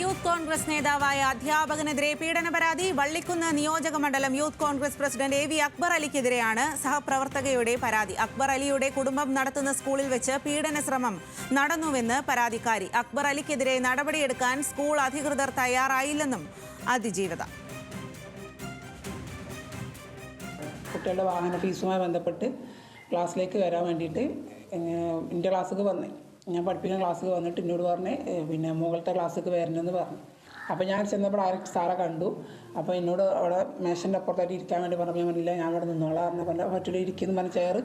Youth Congress നേതാവായ അധ്യാപകനെതിരെ പീഡന പരാതി. വള്ളിക്കുന്ന് നിയോജക മണ്ഡലം Youth Congress president AV Akbar അലിക്കെതിരെയാണ് സഹപ്രവർത്തകയുടെ പരാതി. അക്ബർ അലിയുടെ കുടുംബം നടത്തുന്ന സ്കൂളിൽ വെച്ച് പീഡന ശ്രമം നടന്നുവെന്ന് പരാതിക്കാരി. അക്ബർ അലിക്കെതിരെ നടപടിയെടുക്കാൻ സ്കൂൾ അധികൃതർ തയ്യാറായില്ലെന്നും അതിജീവിത. കുട്ടികളുടെ വാഹന ഫീസുമായി ബന്ധപ്പെട്ട് ക്ലാസ്സിലേക്ക് വരാൻ വേണ്ടിയിട്ട് എൻ്റെ ക്ലാസ്സിൽ വന്നേ, ഞാൻ പഠിപ്പിക്കുന്ന ക്ലാസ്സിൽ വന്നിട്ട് എന്നോട് പറഞ്ഞ് പിന്നെ മുകളിലത്തെ ക്ലാസ്സിലേക്ക് വരണമെന്ന് പറഞ്ഞു. അപ്പോൾ ഞാൻ ചെന്നപ്പോൾ സാറെ കണ്ടു. അപ്പോൾ എന്നോട് അവിടെ മേശൻ്റെ അപ്പുറത്തായിട്ട് ഇരിക്കാൻ വേണ്ടി പറഞ്ഞു. ഞാൻ പറഞ്ഞില്ല, ഞാൻ അവിടെ നിന്നോളാം പറഞ്ഞ പറ്റില്ല, ഇരിക്കുന്നു പറഞ്ഞ ചെയർ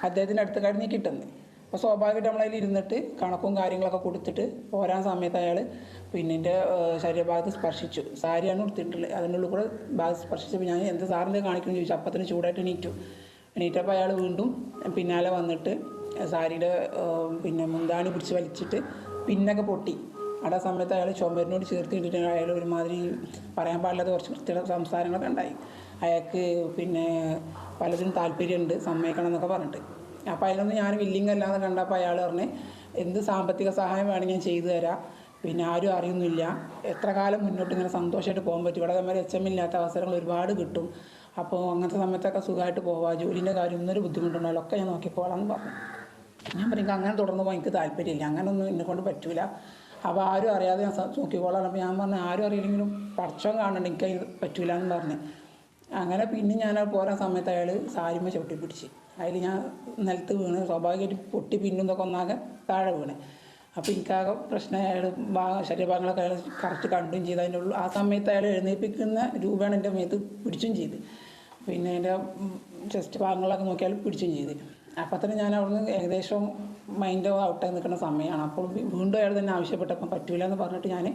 അദ്ദേഹത്തിൻ്റെ അടുത്ത് കഴിഞ്ഞ് കിട്ടുന്നത്. അപ്പോൾ സ്വാഭാവികമായിട്ട് നമ്മളതിൽ ഇരുന്നിട്ട് കണക്കും കാര്യങ്ങളൊക്കെ കൊടുത്തിട്ട് പോരാൻ സമയത്ത് അയാൾ പിന്നെ എൻ്റെ ശരീരഭാഗത്ത് സ്പർശിച്ചു. സാരിയാണ് കൊടുത്തിട്ടുള്ളത്, അതിൻ്റെ ഉള്ളിൽ കൂടെ ഭാഗത്ത് സ്പർശിച്ചപ്പോൾ ഞാൻ എന്ത് സാറിൻ്റെ കാണിക്കുന്നു ചോദിച്ചു. അപ്പത്തിന് ചൂടായിട്ട് എണീറ്റപ്പോൾ അയാൾ വീണ്ടും പിന്നാലെ വന്നിട്ട് സാരിയുടെ പിന്നെ മുന്താണി പിടിച്ച് വലിച്ചിട്ട് പിന്നൊക്കെ പൊട്ടി. ആ സമയത്ത് അയാൾ ചുമരിനോട് ചേർത്തിട്ടിട്ട് അയാൾ ഒരുമാതിരി പറയാൻ പാടില്ലാത്ത കുറച്ച് വൃത്തിയുടെ സംസാരങ്ങളൊക്കെ ഉണ്ടായി. അയാൾക്ക് പിന്നെ പലതിനും താല്പര്യമുണ്ട്, സമ്മതിക്കണം എന്നൊക്കെ പറഞ്ഞിട്ട്. അപ്പോൾ അതിനൊന്നും ഞാൻ വില്ലിങ് അല്ലാതെ കണ്ടപ്പോൾ അയാൾ പറഞ്ഞ് എന്ത് സാമ്പത്തിക സഹായം വേണമെങ്കിൽ ഞാൻ ചെയ്തു തരാം, പിന്നെ ആരും അറിയുന്നില്ല, എത്ര കാലം മുന്നോട്ട് ഇങ്ങനെ സന്തോഷമായിട്ട് പോകാൻ പറ്റും, ഇവിടെ നമ്മൾ ഇല്ലാത്ത അവസരങ്ങൾ ഒരുപാട് കിട്ടും, അപ്പോൾ അങ്ങനത്തെ സമയത്തൊക്കെ സുഖമായിട്ട് പോവാം, ജോലിൻ്റെ കാര്യം ഒന്നൊരു ബുദ്ധിമുട്ടുണ്ടല്ലോ, ഒക്കെ ഞാൻ നോക്കിക്കോളാമെന്ന് പറഞ്ഞു. ഞാൻ പറയും അങ്ങനെ തുടർന്ന് പോകാൻ എനിക്ക് താല്പര്യമില്ല, അങ്ങനെയൊന്നും എന്നെക്കൊണ്ട് പറ്റില്ല, അപ്പോൾ ആരും അറിയാതെ ഞാൻ നോക്കിക്കോളാം. അപ്പോൾ ഞാൻ പറഞ്ഞു ആരും അറിയില്ലെങ്കിലും പടച്ചോൻ കാണണ്ട, എനിക്ക് പറ്റില്ല എന്ന് പറഞ്ഞു. അങ്ങനെ പിന്നെ ഞാൻ പോരാൻ സമയത്ത് അയാൾ സാരിമ്മ ചവിട്ടി പിടിച്ച് അതിൽ ഞാൻ നിലത്ത് വീണ്, സ്വാഭാവികമായിട്ട് പൊട്ടി പിന്നൊക്കെ ഒന്നാകെ താഴെ വീണ്. അപ്പോൾ എനിക്കാകെ പ്രശ്നം, അയാൾ ശരീരഭാഗങ്ങളൊക്കെ അയാൾ കറക്റ്റ് കണ്ടും ചെയ്ത് അതിൻ്റെ ഉള്ളു. ആ സമയത്ത് അയാൾ എഴുന്നേൽപ്പിക്കുന്ന രൂപയാണ് എൻ്റെ മേത്ത് പിടിച്ചും ചെയ്ത്, പിന്നെ എൻ്റെ ചെസ്റ്റ് ഭാഗങ്ങളൊക്കെ നോക്കിയാൽ പിടിച്ചും ചെയ്ത്. അപ്പോൾ തന്നെ ഞാൻ അവിടുന്ന് ഏകദേശം മൈൻഡ് ഔട്ടായി നിൽക്കുന്ന സമയമാണ്. അപ്പോൾ വീണ്ടും അയാൾ തന്നെ ആവശ്യപ്പെട്ടപ്പം പറ്റൂല എന്ന് പറഞ്ഞിട്ട് ഞാൻ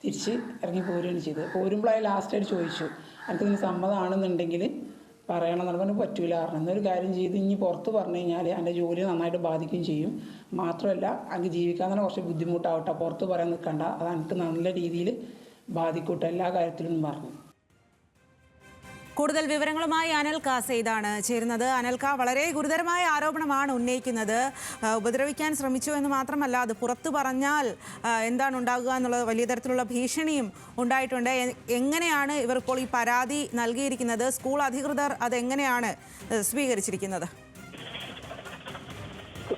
തിരിച്ച് ഇറങ്ങി പോരുകയാണ് ചെയ്തത്. പോരുമ്പോൾ അയാൾ ലാസ്റ്റായിട്ട് ചോദിച്ചു, എനിക്കിതിന് സമ്മതമാണെന്നുണ്ടെങ്കിൽ പറയണം എന്ന് പറഞ്ഞാൽ പറ്റൂല പറഞ്ഞു. എന്നൊരു കാര്യം ചെയ്ത് ഇനി പുറത്ത് പറഞ്ഞു കഴിഞ്ഞാൽ എൻ്റെ ജോലി നന്നായിട്ട് ബാധിക്കുകയും ചെയ്യും, മാത്രമല്ല എനിക്ക് ജീവിക്കാൻ തന്നെ കുറച്ച് ബുദ്ധിമുട്ടാവട്ടെ, പുറത്ത് പറയാൻ നിൽക്കണ്ട, അത് എനിക്ക് നല്ല രീതിയിൽ ബാധിക്കൂട്ടെ എല്ലാ കാര്യത്തിലും പറഞ്ഞു. കൂടുതൽ വിവരങ്ങളുമായി അനൽക സെയ്ദാണ് ചേരുന്നത്. അനൽക, വളരെ ഗുരുതരമായ ആരോപണമാണ് ഉന്നയിക്കുന്നത്. ഉപദ്രവിക്കാൻ ശ്രമിച്ചു എന്ന് മാത്രമല്ല, അത് പുറത്തു പറഞ്ഞാൽ എന്താണ് ഉണ്ടാകുക എന്നുള്ള വലിയ തരത്തിലുള്ള ഭീഷണിയും ഉണ്ടായിട്ടുണ്ട്. എങ്ങനെയാണ് ഇവർ ഇപ്പോൾ ഈ പരാതി നൽകിയിരിക്കുന്നത്? സ്കൂൾ അധികൃതർ അതെങ്ങനെയാണ് സ്വീകരിച്ചിരിക്കുന്നത്?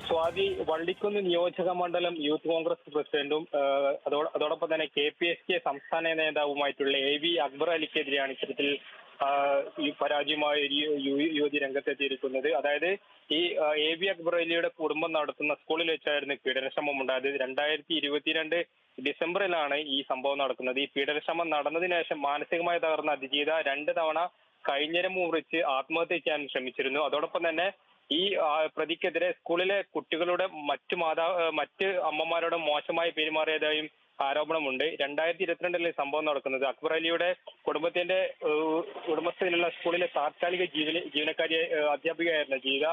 സ്വാതി, വള്ളിക്കുന്ന് നിയോജക മണ്ഡലം യൂത്ത് കോൺഗ്രസ് പ്രസിഡന്റും അതോടൊപ്പം തന്നെ KPSK സംസ്ഥാന നേതാവുമായിട്ടുള്ള AV അക്ബർ അലിക്കെതിരെയാണ് ഇത്തരത്തിൽ ഈ പരാജയമായ യുവതി രംഗത്തെത്തിയിരിക്കുന്നത്. അതായത് ഈ AV അക്ബർ അലിയുടെ കുടുംബം നടത്തുന്ന സ്കൂളിൽ വെച്ചായിരുന്നു പീഡനശ്രമം ഉണ്ടായത്. 2022 ഡിസംബറിലാണ് ഈ സംഭവം നടക്കുന്നത്. ഈ പീഡനശ്രമം നടന്നതിന് ശേഷം മാനസികമായി തകർന്ന അതിജീവിത 2 തവണ കൈഞ്ഞരം മുറിച്ച് ആത്മഹത്യ ചെയ്യാൻ ശ്രമിച്ചിരുന്നു. അതോടൊപ്പം തന്നെ ഈ പ്രതിക്കെതിരെ സ്കൂളിലെ കുട്ടികളുടെ മറ്റ് അമ്മമാരോട് മോശമായി പെരുമാറിയതായും ആരോപണമുണ്ട്. 2022 സംഭവം നടക്കുന്നത്. അക്ബർ അലിയുടെ കുടുംബത്തിന്റെ ഉടമസ്ഥയിലുള്ള സ്കൂളിലെ താത്കാലിക ജീവനക്കാരി അധ്യാപികയായിരുന്ന ജീവ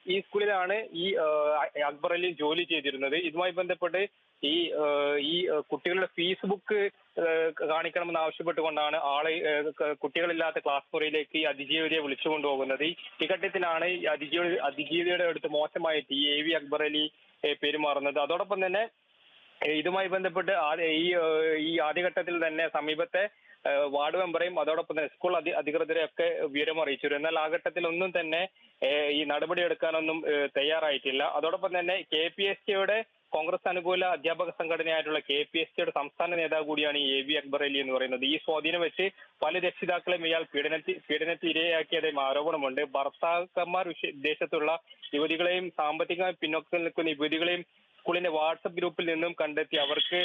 ഈ സ്കൂളിലാണ് ഈ അക്ബർ അലി ജോലി ചെയ്തിരുന്നത്. ഇതുമായി ബന്ധപ്പെട്ട് ഈ കുട്ടികളുടെ ഫീസ് ബുക്ക് കാണിക്കണമെന്ന് ആവശ്യപ്പെട്ടുകൊണ്ടാണ് കുട്ടികളില്ലാത്ത ക്ലാസ് മുറിയിലേക്ക് ഈ അതിജീവിതയെ വിളിച്ചുകൊണ്ടുപോകുന്നത്. ഈ ഘട്ടത്തിലാണ് ഈ അതിജീവിതയുടെ അടുത്ത് മോശമായിട്ട് ഈ AV അക്ബർ അലി പെരുമാറുന്നത്. അതോടൊപ്പം തന്നെ ഇതുമായി ബന്ധപ്പെട്ട് ഈ ആദ്യഘട്ടത്തിൽ തന്നെ സമീപത്തെ വാർഡ് മെമ്പറേയും അതോടൊപ്പം തന്നെ സ്കൂൾ അധികൃതരെയൊക്കെ വിവരം അറിയിച്ചിരുന്നു. എന്നാൽ ആ ഘട്ടത്തിൽ ഒന്നും തന്നെ ഈ നടപടി എടുക്കാനൊന്നും തയ്യാറായിട്ടില്ല. അതോടൊപ്പം തന്നെ KPSKയുടെ കോൺഗ്രസ് അനുകൂല അധ്യാപക സംഘടനയായിട്ടുള്ള KPSKയുടെ സംസ്ഥാന നേതാവ് കൂടിയാണ് ഈ AV അക്ബർ അലി എന്ന് പറയുന്നത്. ഈ സ്വാധീനം വെച്ച് പല രക്ഷിതാക്കളെയും ഇയാൾ പീഡനത്തിന് ഇരയാക്കിയതായും ആരോപണമുണ്ട്. ഭർത്താക്കന്മാർ ഉദ്ദേശത്തുള്ള യുവതികളെയും സാമ്പത്തികമായി പിന്നോക്കം നിൽക്കുന്ന യുവതികളെയും സ്കൂളിന്റെ വാട്സപ്പ് ഗ്രൂപ്പിൽ നിന്നും കണ്ടെത്തി അവർക്ക്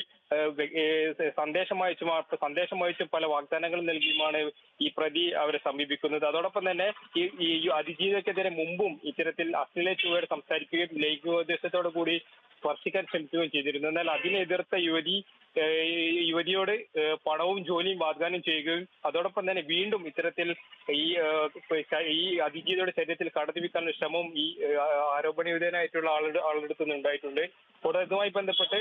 സന്ദേശം അയച്ചും പല വാഗ്ദാനങ്ങളും നൽകിയുമാണ് ഈ പ്രതി അവരെ സമീപിക്കുന്നത്. അതോടൊപ്പം തന്നെ ഈ അതിജീവിതക്കെതിരെ മുമ്പും ഇത്തരത്തിൽ അശ്ലീല ചുവയോട് സംസാരിക്കുകയും ലൈംഗികോദ്ദേശത്തോടു കൂടി സ്പർശിക്കാൻ ശ്രമിക്കുകയും ചെയ്തിരുന്നു. എന്നാൽ അതിനെ എതിർത്ത യുവതിയോട് പണവും ജോലിയും വാഗ്ദാനം ചെയ്യുകയും അതോടൊപ്പം തന്നെ വീണ്ടും ഇത്തരത്തിൽ ഈ അതിജീവിതയുടെ ശരീരത്തിൽ കടത്തിവെക്കാനുള്ള ശ്രമവും ഈ ആരോപണവിധേയനായിട്ടുള്ള ആളുടെ അടുത്ത് നിന്ന് ഉണ്ടായിട്ടുണ്ട്. കൂടാതെ ഇതുമായി ബന്ധപ്പെട്ട്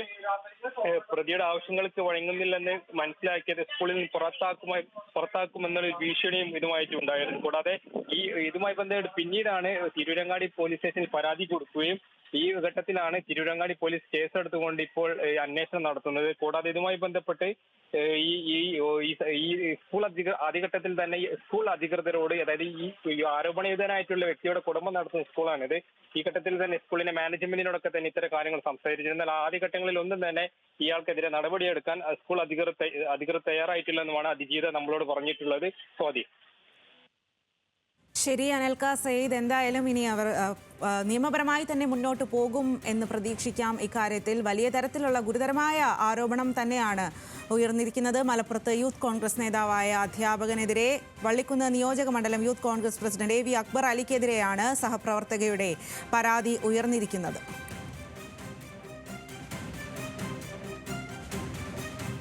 പ്രതിയുടെ ആവശ്യങ്ങൾക്ക് വഴങ്ങുന്നില്ലെന്ന് മനസ്സിലാക്കിയത് സ്കൂളിൽ നിന്ന് പുറത്താക്കുമെന്നുള്ള ഭീഷണിയും ഇതുമായിട്ട് ഉണ്ടായിരുന്നു. കൂടാതെ ഇതുമായി ബന്ധപ്പെട്ട് പിന്നീടാണ് തിരൂരങ്ങാടി പോലീസ് സ്റ്റേഷനിൽ പരാതി കൊടുക്കുകയും ഈ ഘട്ടത്തിലാണ് തിരൂരങ്ങാടി പോലീസ് കേസെടുത്തുകൊണ്ട് ഇപ്പോൾ അന്വേഷണം നടത്തുന്നത്. കൂടാതെ ഇതുമായി ബന്ധപ്പെട്ട് ഈ സ്കൂൾ ആദ്യഘട്ടത്തിൽ തന്നെ സ്കൂൾ അധികൃതരോട്, അതായത് ഈ ആരോപണവിധേയനായിട്ടുള്ള വ്യക്തിയുടെ കുടുംബം നടത്തുന്ന സ്കൂളാണിത്, ഈ ഘട്ടത്തിൽ തന്നെ സ്കൂളിന്റെ മാനേജ്മെന്റിനോടൊക്കെ തന്നെ ഇത്തരം കാര്യങ്ങൾ സംസാരിച്ചിരുന്നു. എന്നാൽ ആദ്യഘട്ടങ്ങളിൽ ഒന്നും തന്നെ ഇയാൾക്കെതിരെ നടപടിയെടുക്കാൻ സ്കൂൾ അധികൃതർ തയ്യാറായിട്ടില്ലെന്നുമാണ് അതിജീവിത നമ്മളോട് പറഞ്ഞിട്ടുള്ളത്. സ്വാതി. ശരി അനൽക സയ്യിദ്, എന്തായാലും ഇനി അവർ നിയമപരമായി തന്നെ മുന്നോട്ട് പോകും എന്ന് പ്രതീക്ഷിക്കാം. ഇക്കാര്യത്തിൽ വലിയ തരത്തിലുള്ള ഗുരുതരമായ ആരോപണം തന്നെയാണ് ഉയർന്നിരിക്കുന്നത്. മലപ്പുറത്ത് യൂത്ത് കോൺഗ്രസ് നേതാവായ അധ്യാപകനെതിരെ വള്ളിക്കുന്ന് നിയോജക മണ്ഡലം Youth Congress president AV Akbar അലിക്കെതിരെയാണ് സഹപ്രവർത്തകയുടെ പരാതി ഉയർന്നിരിക്കുന്നത്.